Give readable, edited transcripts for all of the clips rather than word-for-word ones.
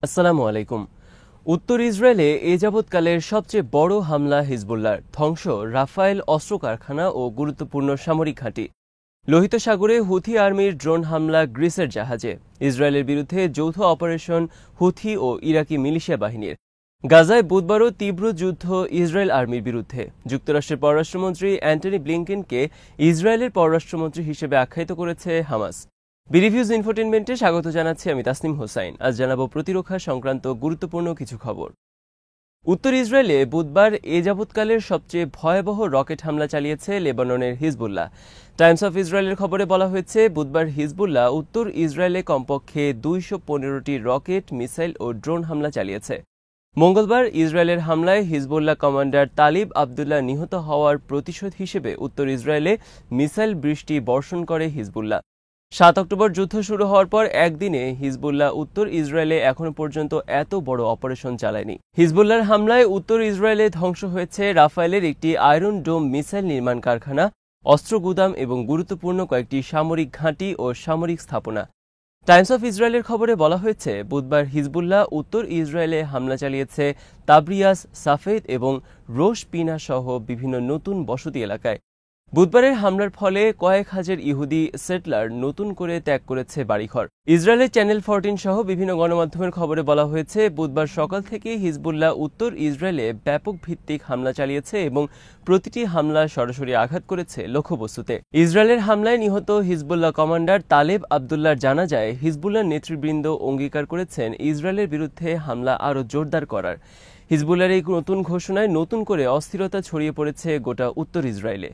আসসালামু আলাইকুম। উত্তর ইসরায়েলে এ যাবৎকালের সবচেয়ে বড় হামলা হিজবুল্লাহর ধ্বংস রাফায়েল অস্ত্র কারখানা ও গুরুত্বপূর্ণ সামরিক ঘাঁটি। লোহিত সাগরে হুথি আর্মির ড্রোন হামলা গ্রিসের জাহাজে। ইসরায়েলের বিরুদ্ধে যৌথ অপারেশন হুথি ও ইরাকি মিলিশিয়া বাহিনীর। গাজায় বুধবারও তীব্র যুদ্ধ ইসরায়েল আর্মির বিরুদ্ধে। যুক্তরাষ্ট্রের পররাষ্ট্রমন্ত্রী অ্যান্টনি ব্লিংকেনকে ইসরায়েলের পররাষ্ট্রমন্ত্রী হিসেবে আখ্যায়িত করেছে হামাস। বিরিভিউজ ইনফোটেনমেন্টে স্বাগত জানাচ্ছি আমি তাসনিম হোসাইন। আজ জানাবো প্রতিরক্ষা সংক্রান্ত গুরুত্বপূর্ণ কিছু খবর। উত্তর ইসরায়েলে বুধবার এ যাবৎকালের সবচেয়ে ভয়াবহ রকেট হামলা চালিয়েছে লেবাননের হিজবুল্লাহ। টাইমস অফ ইসরায়েলের খবরে বলা হয়েছে, বুধবার হিজবুল্লাহ উত্তর ইসরায়েলে কমপক্ষে 215টি রকেট, মিসাইল ও ড্রোন হামলা চালিয়েছে। মঙ্গলবার ইসরায়েলের হামলায় হিজবুল্লাহ কমান্ডার তালিব আবদুল্লাহ নিহত হওয়ার প্রতিশোধ হিসেবে উত্তর ইসরায়েলে মিসাইল বৃষ্টি বর্ষণ করে হিজবুল্লাহ। 7 অক্টোবর যুদ্ধ শুরু হওয়ার পর একদিনে হিজবুল্লাহ উত্তর ইসরায়েলে এখনো পর্যন্ত এত বড় অপারেশন চালায়নি। হিজবুল্লাহর হামলায় উত্তর ইসরায়েলে ধ্বংস হয়েছে রাফায়েলের একটি আয়রন ডোম মিসাইল নির্মাণ কারখানা, অস্ত্র গুদাম এবং গুরুত্বপূর্ণ কয়েকটি সামরিক ঘাঁটি ও সামরিক স্থাপনা। টাইমস অফ ইসরায়েলের খবরে বলা হয়েছে, বুধবার হিজবুল্লাহ উত্তর ইসরায়েলে হামলা চালিয়েছে তাবরিয়াস, সাফেদ এবং রোশ পিনা সহ বিভিন্ন নতুন বসতি এলাকায়। বুধবারের হামলার ফলে কয়েক হাজার ইহুদি সেটলার নতুন করে ত্যাগ করেছে বাড়িঘর। ইসরায়েলের চ্যানেল 14 সহ বিভিন্ন গণমাধ্যমের খবরে বলা হয়েছে, বুধবার সকাল থেকে হিজবুল্লাহ উত্তর ইসরায়েলে ব্যাপক ভিত্তিক হামলা চালিয়েছে এবং প্রতিটি হামলা সরাসরি আঘাত করেছে লক্ষ্যবস্তুতে। ইসরায়েলের হামলায় নিহত হিজবুল্লাহ কমান্ডার তালেব আবদুল্লাহর জানাজায় হিজবুল্লাহর নেতৃবৃন্দ অঙ্গীকার করেছেন ইসরায়েলের বিরুদ্ধে হামলা আরও জোরদার করার। হিজবুল্লাহর এই নতুন ঘোষণায় নতুন করে অস্থিরতা ছড়িয়ে পড়েছে গোটা উত্তর ইসরায়েলে।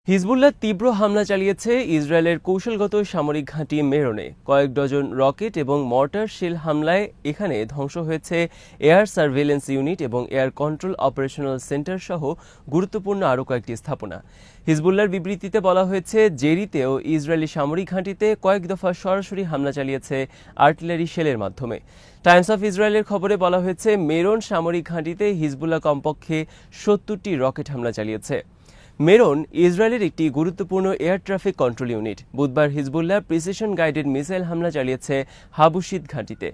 হিজবুল্লাহ তীব্র হামলা চালিয়েছে ইসরায়েলের কৌশলগত সামরিক ঘাঁটি মেরনে। কয়েক ডজন রকেট এবং মর্টার শেল হামলায় এখানে ধ্বংস হয়েছে এয়ার সার্ভেলেন্স ইউনিট এবং এয়ার কন্ট্রোল অপারেশনাল সেন্টার সহ গুরুত্বপূর্ণ আরও কয়েকটি স্থাপনা। হিজবুল্লাহর বিবৃতিতে বলা হয়েছে, জেরিতেও ইসরায়েলি সামরিক ঘাঁটিতে কয়েক দফা সরাসরি হামলা চালিয়েছে আর্টিলারি শেলের মাধ্যমে। টাইমস অফ ইসরায়েলের খবরে বলা হয়েছে, মেরন সামরিক ঘাঁটিতে হিজবুল্লাহ কমপক্ষে 70টি রকেট হামলা চালিয়েছে। মেরন ইসরায়েলের একটি গুরুত্বপূর্ণ এয়ার ট্রাফিক কন্ট্রোল ইউনিট। বুধবার হিজবুল্লাহ প্রিসিশন গাইডেড মিসাইল হামলা চালিয়েছে হাবুশিদ ঘাঁটিতে।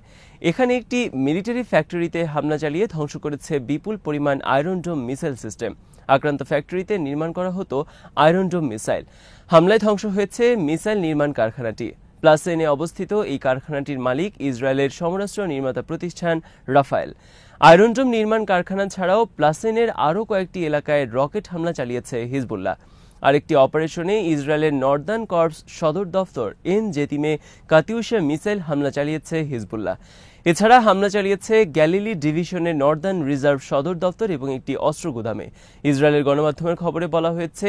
এখানে একটি মিলিটারি ফ্যাক্টরিতে হামলা চালিয়ে ধ্বংস করেছে বিপুল পরিমাণ আয়রন ডোম মিসাইল সিস্টেম। আক্রান্ত ফ্যাক্টরিতে নির্মাণ করা হতো আয়রন ডোম মিসাইল। হামলায় ধ্বংস হয়েছে মিসাইল নির্মাণ কারখানাটি। প্লাসেনে অবস্থিত এই কারখানাটির মালিক ইসরায়েলের সমরাস্ত্র নির্মাতা প্রতিষ্ঠান রাফায়েল। আয়রন ডোম নির্মাণ কারখানা ছাড়াও প্লাসেনের আরও কয়েকটি এলাকায় রকেট হামলা চালিয়েছে হিজবুল্লাহ। আরেকটি অপারেশনে ইসরায়েলের নর্দার্ন কর্পস সদর দফতর এন জেতিমে কাতিউশা মিসাইল হামলা চালিয়েছে হিজবুল্লাহ। এছাড়া হামলা চালিয়েছে গ্যালিলি ডিভিশনের নর্দার্ন রিজার্ভ সদর দফতর এবং একটি অস্ত্র গুদামে। ইসরায়েলের গণমাধ্যমের খবরে বলা হয়েছে,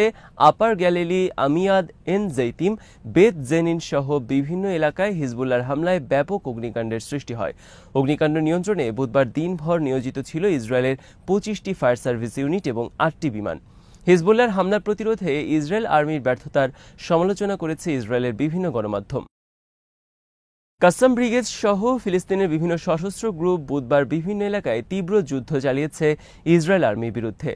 আপার গ্যালিলি, আমিয়াদ, এন জেতিম, বেত জেনিন সহ বিভিন্ন এলাকায় হিজবুল্লাহর হামলায় ব্যাপক অগ্নিকাণ্ডের সৃষ্টি হয়। অগ্নিকাণ্ড নিয়ন্ত্রণে বুধবার দিনভর নিয়োজিত ছিল ইসরায়েলের 25টি ফায়ার সার্ভিস ইউনিট এবং 8টি বিমান। হিজবুল্লাহর হামলা প্রতিরোধে ইসরায়েল আর্মির ব্যর্থতার সমালোচনা করেছে ইসরায়েলের বিভিন্ন গণমাধ্যম। কাসাম ব্রিগেড সহ ফিলিস্তিনের বিভিন্ন সশস্ত্র গ্রুপ বুধবার বিভিন্ন এলাকায় তীব্র যুদ্ধ চালিয়েছে ইসরায়েল আর্মির বিরুদ্ধে।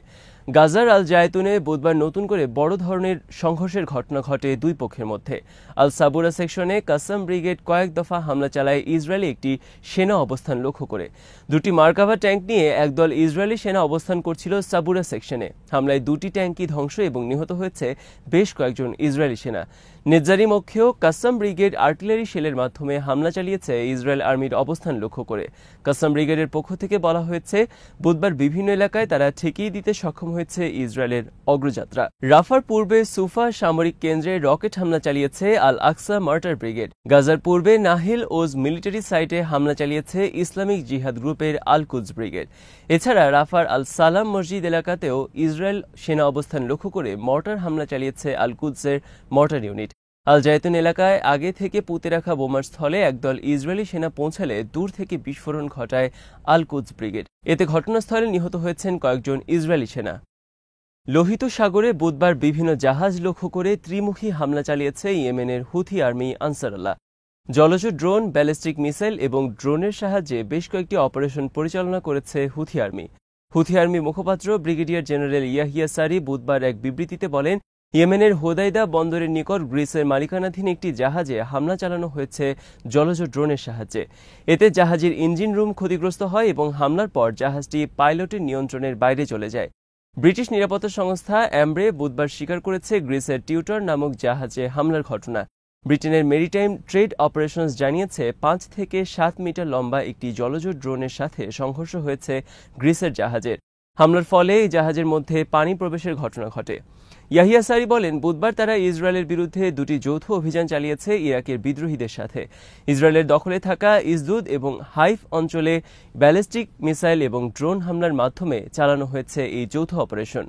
গাজার আল জায়তুনে বুধবার নতুন করে বড় ধরনের সংঘর্ষের ঘটনা ঘটে দুই পক্ষের মধ্যে। আল সাবুরা সেকশনে কাসাম ব্রিগেড কয়েক দফা হামলা চালায় ইসরায়েলি একটি সেনা অবস্থান লক্ষ্য করে। দুটি মার্কাভা ট্যাঙ্ক নিয়ে একদল ইসরায়েলি সেনা অবস্থান করছিল সাবুরা সেকশনে। হামলায় দুটি ট্যাঙ্কই ধ্বংস এবং নিহত হয়েছে বেশ কয়েকজন ইসরায়েলি সেনা। নেজারি মক্ষেও কাসাম ব্রিগেড আর্টিলারি শেলের মাধ্যমে হামলা চালিয়েছে ইসরায়েল আর্মির অবস্থান লক্ষ্য করে। কাসাম ব্রিগেডের পক্ষ থেকে বলা হয়েছে, বুধবার বিভিন্ন এলাকায় তারা ঠেকিয়ে দিতে সক্ষম হয়েছে ইসরায়েলের অগ্রযাত্রা। রাফার পূর্বে সুফা সামরিক কেন্দ্রে রকেট হামলা চালিয়েছে আল আকসা মার্টার ব্রিগেড। গাজার পূর্বে নাহিল ওজ মিলিটারি সাইটে হামলা চালিয়েছে ইসলামিক জিহাদ গ্রুপের আল কুদস ব্রিগেড। এছাড়া রাফার আল সালাম মসজিদ এলাকাতেও ইসরায়েল সেনা অবস্থান লক্ষ্য করে মর্টার হামলা চালিয়েছে আল কুদসের মর্টার ইউনিট। আল জায়তুন এলাকায় আগে থেকে পুঁতে রাখা বোমার স্থলে একদল ইসরায়েলি সেনা পৌঁছালে দূর থেকে বিস্ফোরণ ঘটায় আল কুদস ব্রিগেড। এতে ঘটনাস্থলে নিহত হয়েছেন কয়েকজন ইসরায়েলি সেনা। লোহিত সাগরে বুধবার বিভিন্ন জাহাজ লক্ষ্য করে ত্রিমুখী হামলা চালিয়েছে ইয়েমেনের হুথি আর্মি আনসারুল্লাহ। জলজ ড্রোন, ব্যালিস্টিক মিসাইল এবং ড্রোনের সাহায্যে বেশ কয়েকটি অপারেশন পরিচালনা করেছে হুথি আর্মি। হুথি আর্মি মুখপাত্র ব্রিগেডিয়ার জেনারেল ইয়াহিয়া সারি বুধবার এক বিবৃতিতে বলেন, ইয়েমেনের হোদাইদা বন্দরের নিকট গ্রিসের মালিকানাধীন একটি জাহাজে হামলা চালানো হয়েছে জলজ ড্রোনের সাহায্যে। এতে জাহাজের ইঞ্জিন রুম ক্ষতিগ্রস্ত হয় এবং হামলার পর জাহাজটি পাইলটের নিয়ন্ত্রণের বাইরে চলে যায়। ব্রিটিশ নিরাপত্তা সংস্থা অ্যামব্রে বুধবার স্বীকার করেছে গ্রিসের টিউটর নামক জাহাজে হামলার ঘটনা। ব্রিটেনের মেরিটাইম ট্রেড অপারেশনস জানিয়েছে 5 থেকে 7 মিটার লম্বা একটি জলজ ড্রোনের সাথে সংঘর্ষ হয়েছে গ্রিসের জাহাজের। হামলার ফলে এই জাহাজের মধ্যে পানি প্রবেশের ঘটনা ঘটে। ইয়াহিয়া সারি বলেন, বুধবার তারা ইসরায়েলের বিরুদ্ধে 2টি যৌথ অভিযান চালিয়েছে ইরাকের বিদ্রোহীদের সাথে। ইসরায়েলের দখলে থাকা ইসদুদ এবং হাইফ অঞ্চলে ব্যালিস্টিক মিসাইল এবং ড্রোন হামলার মাধ্যমে চালানো হয়েছে এই যৌথ অপারেশন।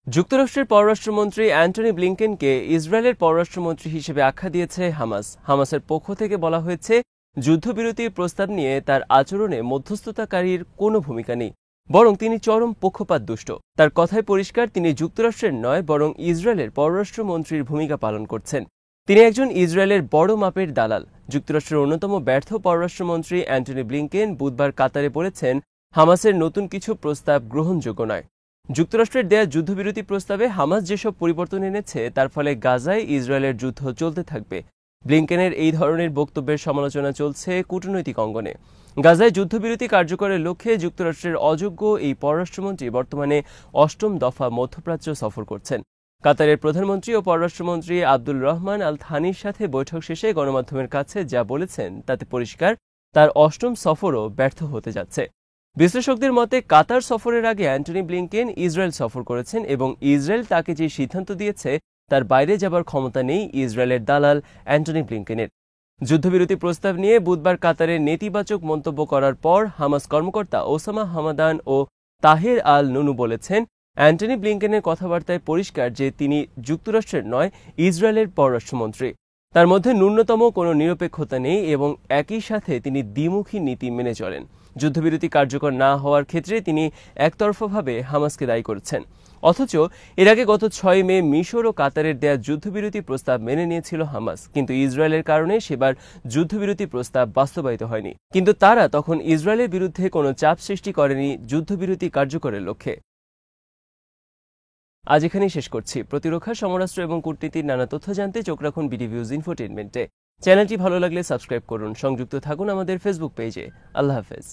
যুক্তরাষ্ট্রের পররাষ্ট্রমন্ত্রী অ্যান্টনি ব্লিংকেনকে ইসরায়েলের পররাষ্ট্রমন্ত্রী হিসেবে আখ্যা দিয়েছে হামাস। হামাসের পক্ষ থেকে বলা হয়েছে, যুদ্ধবিরতির প্রস্তাব নিয়ে তার আচরণে মধ্যস্থতাকারীর কোনো ভূমিকা নেই, বরং তিনি চরম পক্ষপাতদুষ্ট। তার কথায় পরিষ্কার, তিনি যুক্তরাষ্ট্রের নয় বরং ইসরায়েলের পররাষ্ট্রমন্ত্রীর ভূমিকা পালন করছেন। তিনি একজন ইসরায়েলের বড় মাপের দালাল। যুক্তরাষ্ট্রের অন্যতম ব্যর্থ পররাষ্ট্রমন্ত্রী অ্যান্টনি ব্লিংকেন বুধবার কাতারে বলেছেন, হামাসের নতুন কিছু প্রস্তাব গ্রহণযোগ্য নয়। যুক্তরাষ্ট্রের দেয়া যুদ্ধবিরতি প্রস্তাবে হামাস যেসব পরিবর্তন এনেছে তার ফলে গাজায় ইসরায়েলের যুদ্ধ চলতে থাকবে। ব্লিংকেনের এই ধরনের বক্তব্যের সমালোচনা চলছে কূটনৈতিক অঙ্গনে। গাজায় যুদ্ধবিরতি কার্যকরের লক্ষ্যে যুক্তরাষ্ট্রের অযোগ্য এই পররাষ্ট্রমন্ত্রী বর্তমানে 8ম দফা মধ্যপ্রাচ্য সফর করছেন। কাতারের প্রধানমন্ত্রী ও পররাষ্ট্রমন্ত্রী আব্দুল রহমান আল থানির সাথে বৈঠক শেষে গণমাধ্যমের কাছে যা বলেছেন তাতে পরিষ্কার, তার 8ম সফরও ব্যর্থ হতে যাচ্ছে। বিশ্লেষকদের মতে, কাতার সফরের আগে অ্যান্টনি ব্লিংকেন ইসরায়েল সফর করেছেন এবং ইসরায়েল তাকে যে সিদ্ধান্ত দিয়েছে তার বাইরে যাবার ক্ষমতা নেই ইসরায়েলের দালাল অ্যান্টনি ব্লিংকেনের। যুদ্ধবিরতি প্রস্তাব নিয়ে বুধবার কাতারের নেতিবাচক মন্তব্য করার পর হামাস কর্মকর্তা ওসামা হামাদান ও তাহের আল নুনু বলেছেন, অ্যান্টনি ব্লিংকেনের কথাবার্তায় পরিষ্কার যে তিনি যুক্তরাষ্ট্রের নয় ইসরায়েলের পররাষ্ট্রমন্ত্রী। তার মধ্যে ন্যূনতম কোনো নিরপেক্ষতা নেই এবং একই সাথে তিনি দ্বিমুখী নীতি মেনে চলেন। যুদ্ধবিরতি কার্যকর না হওয়ার ক্ষেত্রে তিনি একতরফাভাবে হামাসকে দায়ী করেছেন। অথচ এর আগে গত 6 মে মিশর ও কাতারের দেয়া যুদ্ধবিরতি প্রস্তাব মেনে নিয়েছিল হামাস, কিন্তু ইসরায়েলের কারণে সেবার যুদ্ধবিরতি প্রস্তাব বাস্তবায়িত হয়নি। কিন্তু তারা তখন ইসরায়েলের বিরুদ্ধে কোনো চাপ সৃষ্টি করেনি যুদ্ধবিরতি কার্যকরের লক্ষ্যে। আজ এখানেই শেষ করছি। প্রতিরক্ষা, সমরাস্ত্র এবং কূটনীতির নানা তথ্য জানতে চোখ রাখুন বিডিভিউজ ইনফোটেইনমেন্টে। চ্যানেলটি ভালো লাগলে সাবস্ক্রাইব করুন। সংযুক্ত থাকুন আমাদের ফেসবুক পেজে। আল্লাহ হাফেজ।